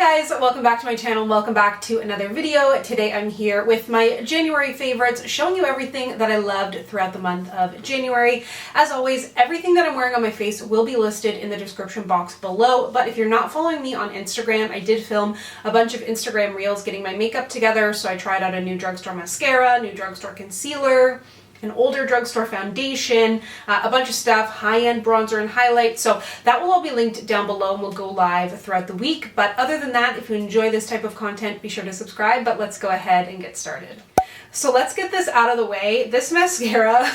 guys, welcome back to my channel. Welcome back to another video. Today I'm here with my January favorites, showing you everything that I loved throughout the month of January. As always, everything that I'm wearing on my face will be listed in the description box below, but if you're not following me on Instagram, I did film a bunch of Instagram reels getting my makeup together. So I tried out a new drugstore mascara, new drugstore concealer, an older drugstore foundation, a bunch of stuff, high-end bronzer and highlight. So that will all be linked down below and will go live throughout the week. But other than that, if you enjoy this type of content, be sure to subscribe. But let's go ahead and get started. So let's get this out of the way. This mascara,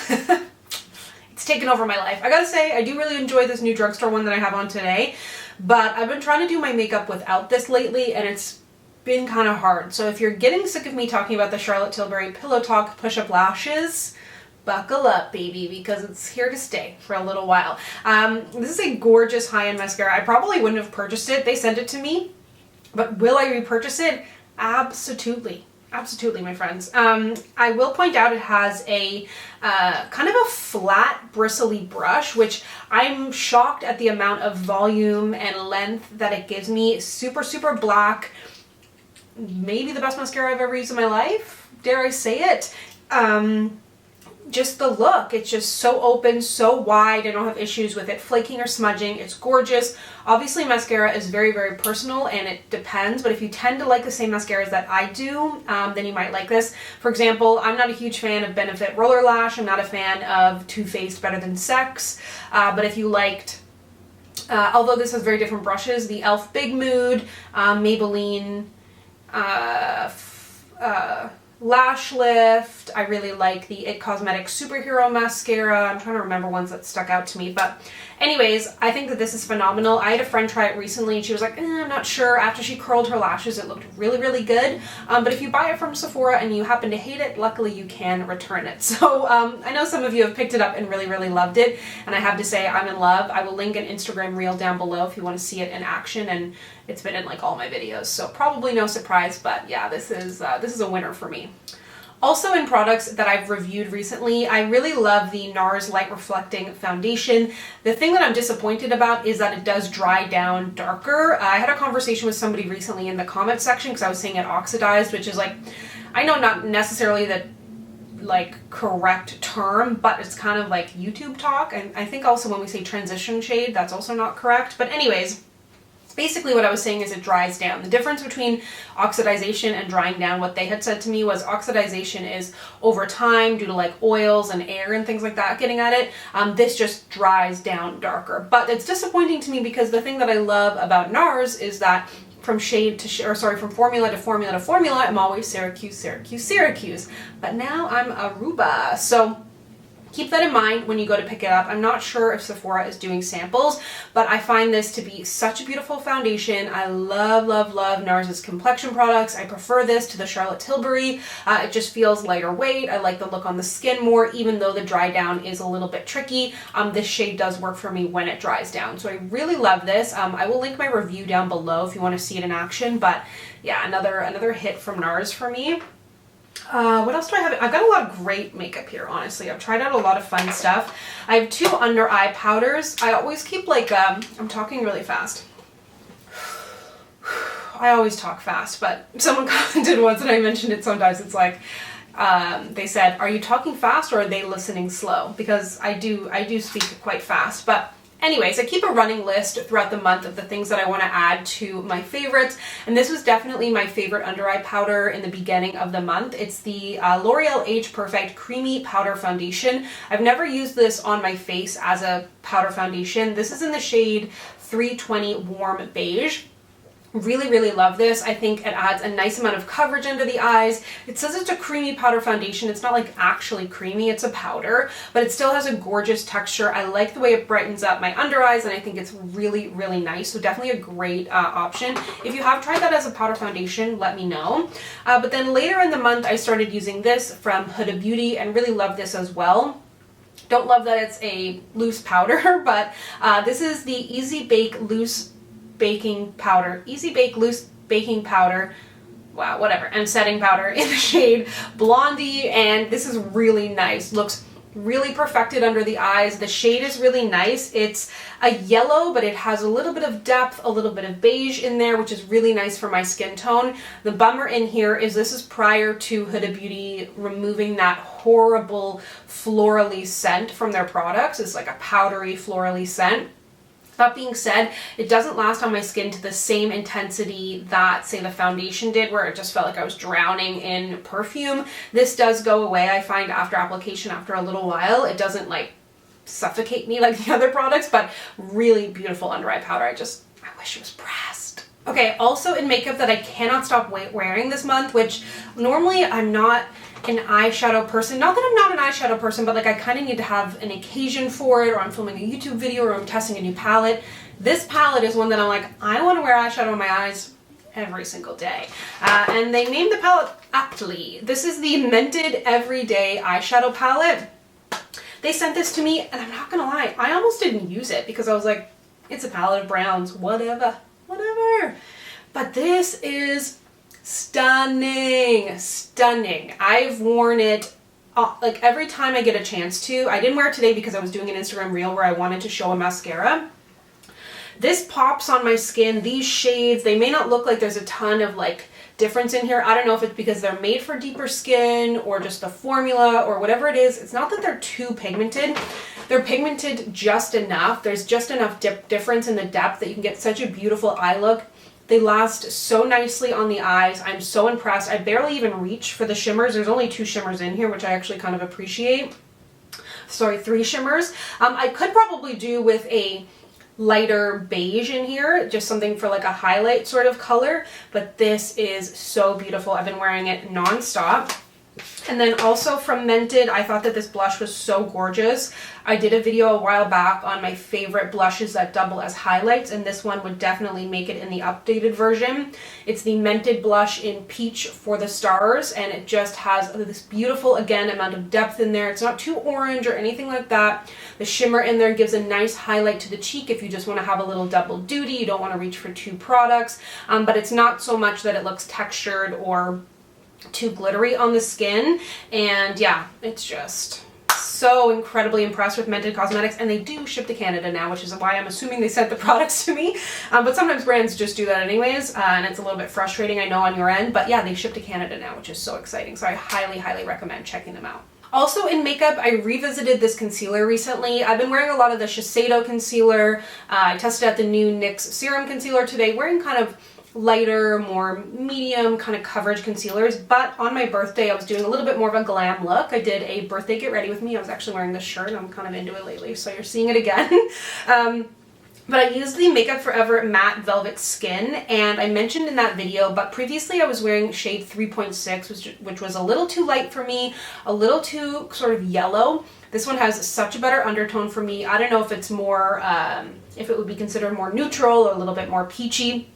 it's taken over my life. I gotta say, I do really enjoy this new drugstore one that I have on today, but I've been trying to do my makeup without this lately, and it's been kind of hard. So if you're getting sick of me talking about the Charlotte Tilbury Pillow Talk Push-Up Lashes, buckle up, baby, because it's here to stay for a little while. This is a gorgeous high-end mascara. I probably wouldn't have purchased it. They sent it to me, but will I repurchase it? Absolutely. Absolutely, my friends. I will point out it has a kind of a flat, bristly brush, which I'm shocked at the amount of volume and length that it gives me. Super, super black. Maybe the best mascara I've ever used in my life. Dare I say it? Just the look, it's just so open, so wide. I don't have issues with it flaking or smudging. It's gorgeous. Obviously, mascara is very, very personal and it depends, but if you tend to like the same mascaras that I do, then you might like this. For example, I'm not a huge fan of Benefit Roller Lash. I'm not a fan of Too Faced Better Than Sex, but if you liked, although this has very different brushes, the e.l.f. Big Mood, Maybelline, Lash Lift. I really like the IT Cosmetics Superhero Mascara. I'm trying to remember ones that stuck out to me. But anyways, I think that this is phenomenal. I had a friend try it recently and she was like, I'm not sure. After she curled her lashes, it looked really, really good. But if you buy it from Sephora and you happen to hate it, luckily you can return it. So I know some of you have picked it up and really, really loved it. And I have to say, I'm in love. I will link an Instagram reel down below if you want to see it in action. And it's been in like all my videos. So probably no surprise, but yeah, this is a winner for me. Also in products that I've reviewed recently, I really love the NARS Light Reflecting Foundation. The thing that I'm disappointed about is that it does dry down darker. I had a conversation with somebody recently in the comment section because I was saying it oxidized, which is like, I know not necessarily the like correct term, but it's kind of like YouTube talk. And I think also when we say transition shade, that's also not correct. But anyways, basically what I was saying is it dries down. The difference between oxidization and drying down, what they had said to me was oxidization is over time due to like oils and air and things like that getting at it. This just dries down darker. But it's disappointing to me because the thing that I love about NARS is that from shade to from formula to formula to formula, I'm always Syracuse, Syracuse, Syracuse. But now I'm Aruba. So keep that in mind when you go to pick it up. I'm not sure if Sephora is doing samples, but I find this to be such a beautiful foundation. I love, love, love NARS's complexion products. I prefer this to the Charlotte Tilbury. It just feels lighter weight. I like the look on the skin more, even though the dry down is a little bit tricky. This shade does work for me when it dries down. So I really love this. I will link my review down below if you want to see it in action, but yeah, another hit from NARS for me. What else do I have? I've got a lot of great makeup here, honestly. I've tried out a lot of fun stuff. I have two under eye powders. I always keep like, I'm talking really fast. I always talk fast, but someone commented once and I mentioned it sometimes. It's like, they said, are you talking fast or are they listening slow? Because I do speak quite fast, but anyways, I keep a running list throughout the month of the things that I want to add to my favorites, and this was definitely my favorite under eye powder in the beginning of the month. It's the L'Oreal Age Perfect Creamy Powder Foundation. I've never used this on my face as a powder foundation. This is in the shade 320 Warm Beige. Really, really love this. I think it adds a nice amount of coverage under the eyes. It says it's a creamy powder foundation. It's not like actually creamy, it's a powder, but it still has a gorgeous texture. I like the way it brightens up my under eyes, and I think it's really, really nice. So definitely a great option. If you have tried that as a powder foundation, let me know. But then later in the month, I started using this from Huda Beauty and really love this as well. Don't love that it's a loose powder, but this is the Easy Bake Loose Baking Powder, Easy Bake Loose Baking Powder, wow, whatever, and setting powder in the shade Blondie, and this is really nice. Looks Really perfected under the eyes. The shade is really nice. It's a yellow, but it has a little bit of depth, a little bit of beige in there, which is really nice for my skin tone. The bummer in here is this is prior to Huda Beauty removing that horrible florally scent from their products. It's like a powdery florally scent. That being said, it doesn't last on my skin to the same intensity that, say, the foundation did, where it just felt like I was drowning in perfume. This does go away, I find, after application, after a little while. It doesn't, like, suffocate me like the other products, but really beautiful under eye powder. I wish it was pressed. Okay, also in makeup that I cannot stop wearing this month, which normally I'm not an eyeshadow person. Not that I'm not an eyeshadow person, but like I kind of need to have an occasion for it, or I'm filming a YouTube video, or I'm testing a new palette. This palette is one that I'm like, I want to wear eyeshadow on my eyes every single day. And they named the palette aptly. This is the Mented Everyday Eyeshadow Palette. They sent this to me, and I'm not gonna lie, I almost didn't use it because I was like, it's a palette of browns, whatever. But this is stunning. I've worn it like every time I get a chance to. I didn't wear it today because I was doing an Instagram reel where I wanted to show a mascara. This pops on my skin. These shades, they may not look like there's a ton of like difference in here. I don't know if it's because they're made for deeper skin or just the formula or whatever it is. It's not that they're too pigmented. They're pigmented just enough. There's just enough difference in the depth that you can get such a beautiful eye look. They last so nicely on the eyes. I'm so impressed. I barely even reach for the shimmers. There's only 2 shimmers in here, which I actually kind of appreciate. Sorry, 3 shimmers. I could probably do with a lighter beige in here, just something for like a highlight sort of color, but this is so beautiful. I've been wearing it non-stop. And then also from Mented, I thought that this blush was so gorgeous. I did a video a while back on my favorite blushes that double as highlights, and this one would definitely make it in the updated version. It's the Mented blush in Peach for the Stars, and it just has this beautiful, again, amount of depth in there. It's not too orange or anything like that. The shimmer in there gives a nice highlight to the cheek if you just want to have a little double duty. You don't want to reach for 2 products, but it's not so much that it looks textured or too glittery on the skin. And yeah, it's just so incredibly impressed with Mented Cosmetics, and they do ship to Canada now, which is why I'm assuming they sent the products to me, but sometimes brands just do that anyways, and it's a little bit frustrating, I know, on your end, but yeah, they ship to Canada now, which is so exciting, so I highly recommend checking them out. Also in makeup, I revisited this concealer recently. I've been wearing a lot of the Shiseido concealer. I tested out the new NYX Serum Concealer today, wearing kind of lighter, more medium kind of coverage concealers, but on my birthday I was doing a little bit more of a glam look. I did a birthday get ready with me. I was actually wearing this shirt. I'm kind of into it lately, so you're seeing it again. But I used the Makeup Forever Matte Velvet Skin, and I mentioned in that video, but previously I was wearing shade 3.6, which was a little too light for me, a little too sort of yellow. This one has such a better undertone for me. I don't know if it's more, if it would be considered more neutral or a little bit more peachy.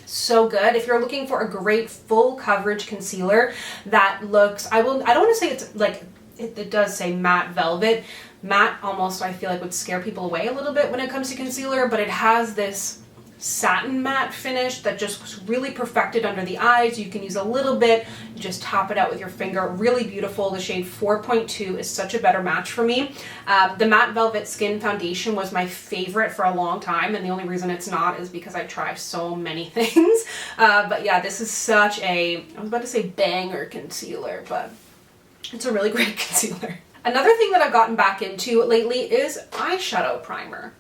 So good. If you're looking for a great full coverage concealer that looks, I don't want to say it's like, it does say matte velvet. Matte almost, I feel like, would scare people away a little bit when it comes to concealer, but it has this satin matte finish that just really perfected under the eyes. You can use a little bit, just top it out with your finger. Really beautiful. The shade 4.2 is such a better match for me. The Matte Velvet Skin Foundation was my favorite for a long time, and the only reason it's not is because I try so many things. But yeah, this is such a, I was about to say banger concealer, but it's a really great concealer. Another thing that I've gotten back into lately is eyeshadow primer.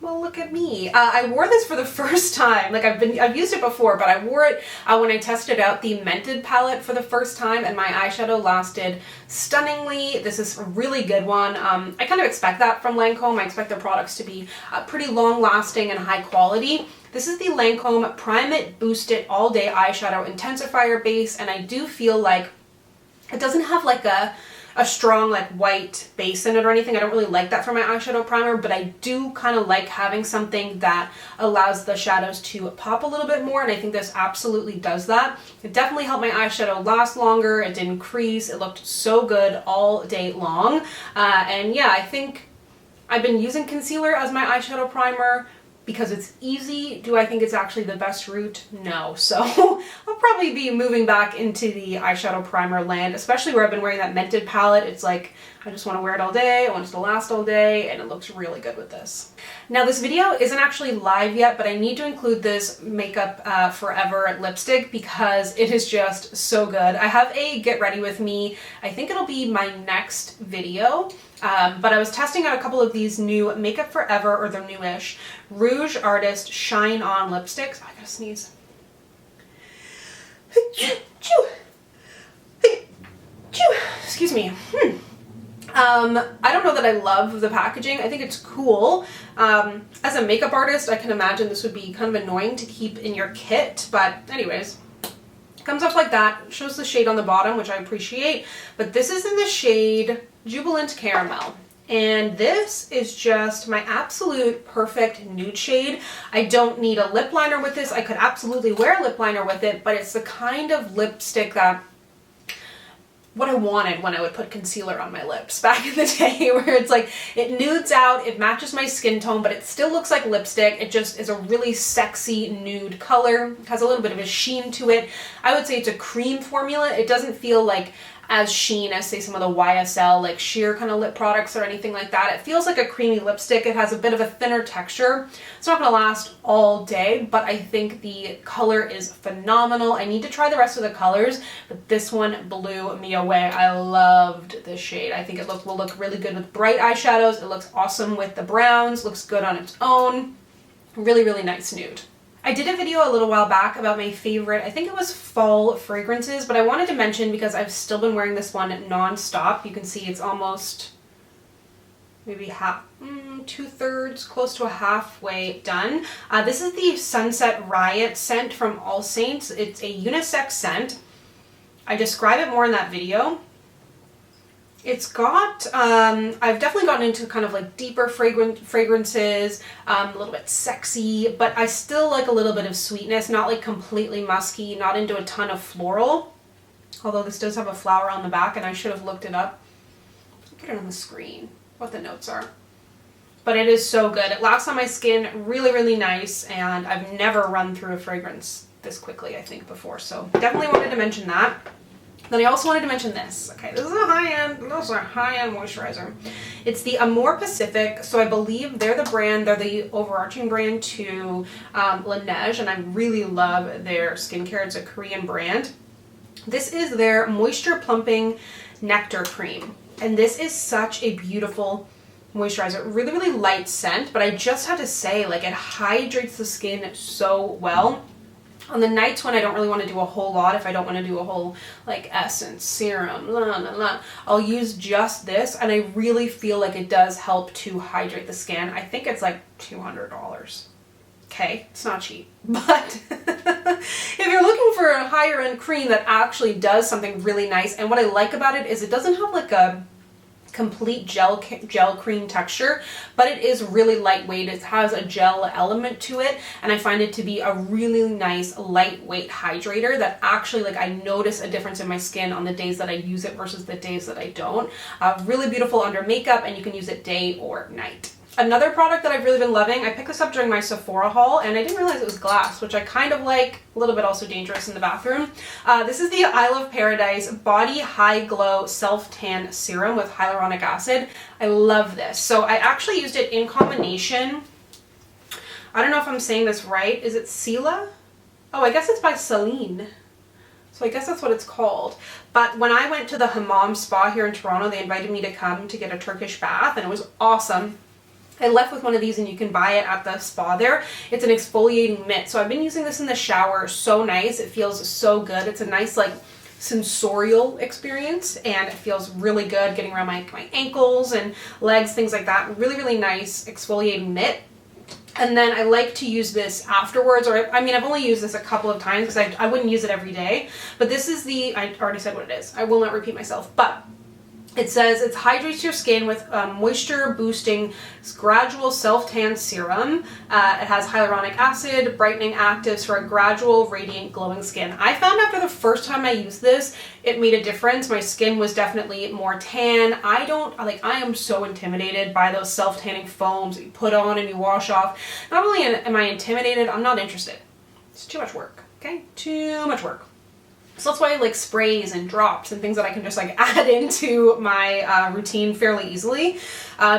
Well, look at me. I wore this for the first time. Like I've used it before, but I wore it when I tested out the Mented palette for the first time, and my eyeshadow lasted stunningly. This is a really good one. I kind of expect that from Lancome. I expect their products to be pretty long lasting and high quality. This is the Lancome Prime It Boost It All Day Eyeshadow Intensifier Base, and I do feel like it doesn't have like a strong like white base in it or anything. I don't really like that for my eyeshadow primer, but I do kind of like having something that allows the shadows to pop a little bit more, and I think this absolutely does that. It definitely helped my eyeshadow last longer. It didn't crease. It looked so good all day long. And yeah, I think I've been using concealer as my eyeshadow primer because it's easy. Do I think it's actually the best route? No. So I'll probably be moving back into the eyeshadow primer land, especially where I've been wearing that Mented palette. It's like, I just want to wear it all day, I want it to last all day, and it looks really good with this. Now this video isn't actually live yet, but I need to include this Makeup Forever lipstick because it is just so good. I have a get ready with me. I think it'll be my next video, but I was testing out a couple of these new Makeup Forever, or they're newish, Rouge Artist Shine On lipsticks. Oh, I gotta sneeze. Excuse me. I don't know that I love the packaging. I think it's cool. As a makeup artist, I can imagine this would be kind of annoying to keep in your kit, but anyways, it comes off like that. Shows the shade on the bottom, which I appreciate, but this is in the shade Jubilant Caramel. And this is just my absolute perfect nude shade. I don't need a lip liner with this. I could absolutely wear a lip liner with it, but it's the kind of lipstick that what I wanted when I would put concealer on my lips back in the day, where it's like, it nudes out, it matches my skin tone, but it still looks like lipstick. It just is a really sexy nude color. It has a little bit of a sheen to it. I would say it's a cream formula. It doesn't feel like as sheen as, say, some of the YSL like sheer kind of lip products or anything like that. It feels like a creamy lipstick. It has a bit of a thinner texture. It's not going to last all day, but I think the color is phenomenal. I need to try the rest of the colors, but this one blew me away. I loved this shade. I think it will look really good with bright eyeshadows. It looks awesome with the browns. Looks good on its own. Really, really nice nude. I did a video a little while back about my favorite, I think it was fall fragrances, but I wanted to mention because I've still been wearing this one non-stop. You can see it's almost maybe half, 2/3, close to a halfway done. This is the Sunset Riot scent from All Saints. It's a unisex scent. I describe it more in that video. It's got, I've definitely gotten into kind of like deeper fragrances, a little bit sexy, but I still like a little bit of sweetness, not like completely musky, not into a ton of floral. Although this does have a flower on the back and I should have looked it up. I'll put it on the screen, what the notes are. But it is so good. It lasts on my skin really, really nice, and I've never run through a fragrance this quickly, I think, before. So definitely wanted to mention that. Then I also wanted to mention this. Okay, this is a high-end moisturizer. It's the Amore Pacific. So I believe they're the brand, they're the overarching brand to Laneige, and I really love their skincare. It's a Korean brand. This is their Moisture Plumping Nectar Cream. And this is such a beautiful moisturizer. Really, really light scent, but I just have to say, like, it hydrates the skin so well. On the nights when I don't really want to do a whole lot, if I don't want to do a whole like essence, serum, I'll use just this, and I really feel like it does help to hydrate the skin. I think it's like $200. Okay, it's not cheap, but if you're looking for a higher end cream that actually does something really nice, and what I like about it is it doesn't have like a complete gel cream texture, but it is really lightweight. It has a gel element to it, and I find it to be a really nice lightweight hydrator that actually, like, I notice a difference in my skin on the days that I use it versus the days that I don't. Really beautiful under makeup, and you can use it day or night. Another product that I've really been loving, I picked this up during my Sephora haul, and I didn't realize it was glass, which I kind of like, a little bit also dangerous in the bathroom. This is the Isle of Paradise Body High Glow Self-Tan Serum with hyaluronic acid. I love this. So I actually used it in combination. I don't know if I'm saying this right. Is it Sela? Oh, I guess it's by Celine. So I guess that's what it's called. But when I went to the Hammam Spa here in Toronto, they invited me to come to get a Turkish bath, and it was awesome. I left with one of these, and you can buy it at the spa there. It's an exfoliating mitt. So I've been using this in the shower. So nice. It feels so good. It's a nice like sensorial experience, and it feels really good getting around my ankles and legs, things like that. Really, really nice exfoliating mitt. And then I like to use this afterwards, or I mean, I've only used this a couple of times because I wouldn't use it every day. But this is the, I already said what it is. I will not repeat myself, but it says it hydrates your skin with moisture boosting gradual self-tan serum. It has hyaluronic acid, brightening actives for a gradual, radiant, glowing skin. I found after the first time I used this, it made a difference. My skin was definitely more tan. I am so intimidated by those self-tanning foams that you put on and you wash off. Not only am I intimidated, I'm not interested. It's too much work, okay? Too much work. So that's why I like sprays and drops and things that I can just like add into my routine fairly easily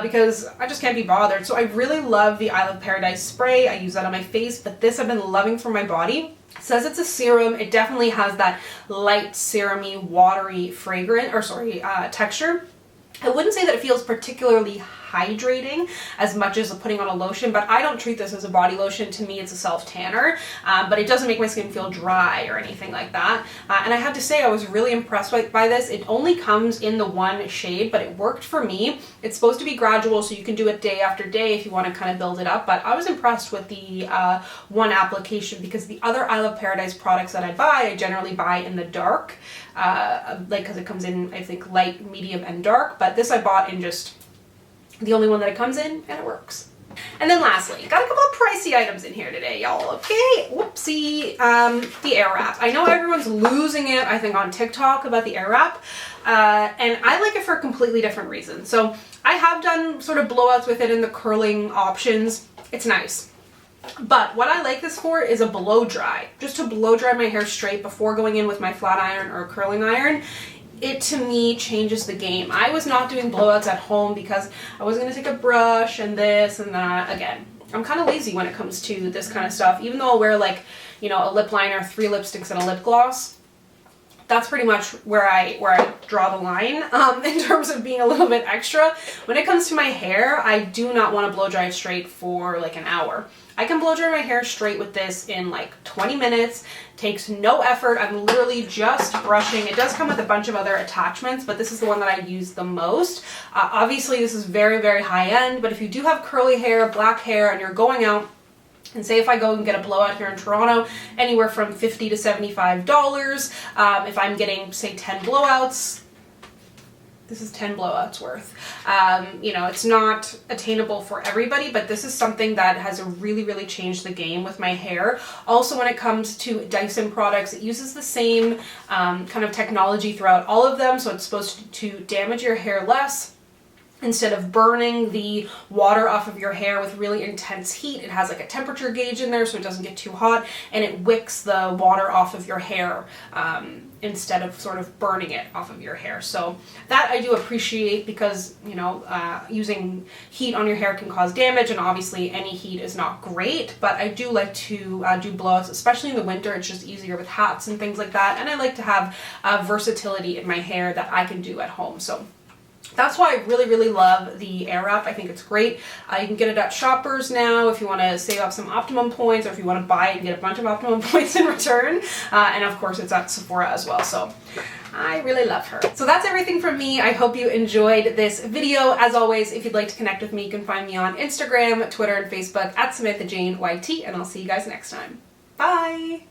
because I just can't be bothered. So I really love the Isle of Paradise spray. I use that on my face, but this I've been loving for my body. It says it's a serum. It definitely has that light serum-y, watery fragrance, or sorry, texture. I wouldn't say that it feels particularly hydrating as much as putting on a lotion, but I don't treat this as a body lotion. To me, it's a self-tanner, but it doesn't make my skin feel dry or anything like that. And I have to say, I was really impressed by this. It only comes in the one shade, but it worked for me. It's supposed to be gradual, so you can do it day after day if you want to kind of build it up, but I was impressed with the one application because the other Isle of Paradise products that I generally buy in the dark, like because it comes in, I think, light, medium, and dark, but this I bought in just the only one that it comes in, and it works. And then lastly, got a couple of pricey items in here today, y'all, okay? Whoopsie. The Air Wrap. I know everyone's losing it, I think, on TikTok about the Air Wrap, and I like it for a completely different reason. So I have done sort of blowouts with it in the curling options. It's nice. But what I like this for is a blow dry. Just to blow dry my hair straight before going in with my flat iron or curling iron. It, to me, changes the game. I was not doing blowouts at home because I was going to take a brush and this and that. Again, I'm kind of lazy when it comes to this kind of stuff. Even though I'll wear, like, you know, a lip liner, 3 lipsticks, and a lip gloss, that's pretty much where I draw the line in terms of being a little bit extra. When it comes to my hair, I do not want to blow dry it straight for like an hour. I can blow dry my hair straight with this in like 20 minutes. Takes no effort. I'm literally just brushing. It does come with a bunch of other attachments, but this is the one that I use the most. Obviously, this is very, very high end, but if you do have curly hair, black hair, and you're going out, and say if I go and get a blowout here in Toronto, anywhere from $50 to $75. If I'm getting, say, 10 blowouts, this is 10 blowouts worth. You know, it's not attainable for everybody, but this is something that has really, really changed the game with my hair. Also, when it comes to Dyson products, it uses the same kind of technology throughout all of them, so it's supposed to damage your hair less. Instead of burning the water off of your hair with really intense heat, it has like a temperature gauge in there so it doesn't get too hot, and it wicks the water off of your hair instead of sort of burning it off of your hair. So that I do appreciate because, you know, using heat on your hair can cause damage, and obviously any heat is not great, but I do like to do blowouts, especially in the winter. It's just easier with hats and things like that, and I like to have versatility in my hair that I can do at home. So that's why I really, really love the Air Wrap. I think it's great. You can get it at Shoppers now if you want to save up some Optimum points, or if you want to buy it and get a bunch of Optimum points in return. And of course, it's at Sephora as well. So I really love her. So that's everything from me. I hope you enjoyed this video. As always, if you'd like to connect with me, you can find me on Instagram, Twitter, and Facebook at SamanthaJaneYT, and I'll see you guys next time. Bye!